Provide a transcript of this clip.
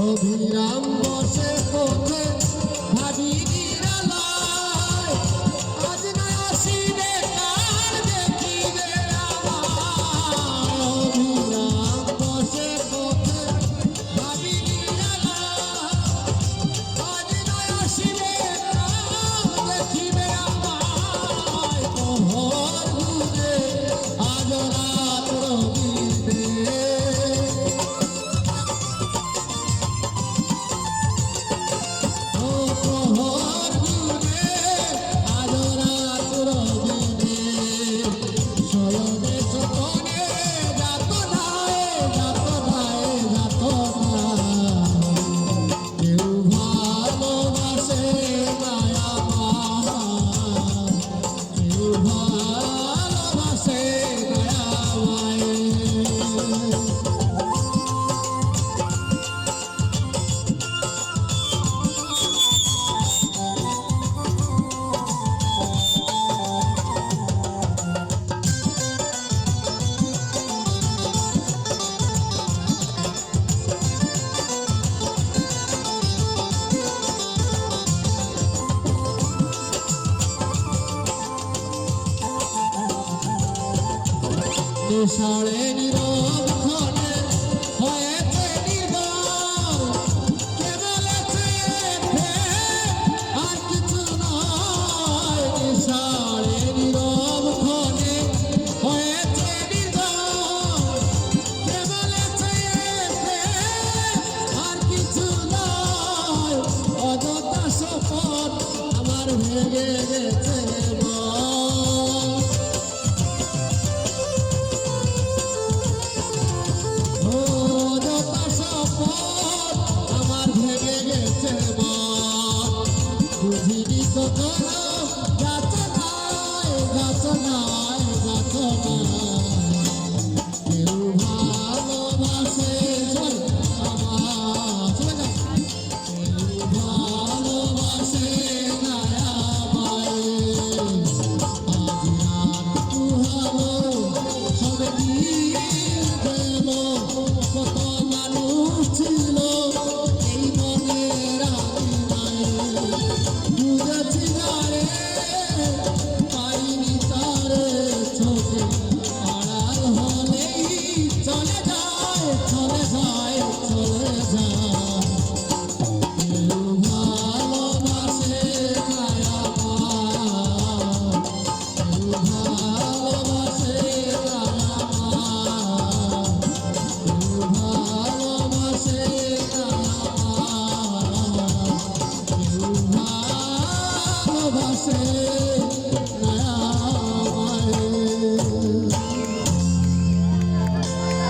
অভিরাম বসে কোথে ভাবি নিরালায় আজ না আসিবে কার দেখিবে অভিরাম বসে কোথে ভাবি নিরালায় আজ না আসিবে কার দেখিবে আমায় প্রহর বুঝে আজ রাত রহিবে সাড়ে নীরব ক্ষণে হয়েছে নির্বাণ কে বলেছে আর কিছু নয় সাড়ে নীরব ক্ষণে হয়েছে নির্বাণ কে বলেছে আর কিছু নয় অযথা শপথ আমার ভেঙে গেছে বুঝিনি তো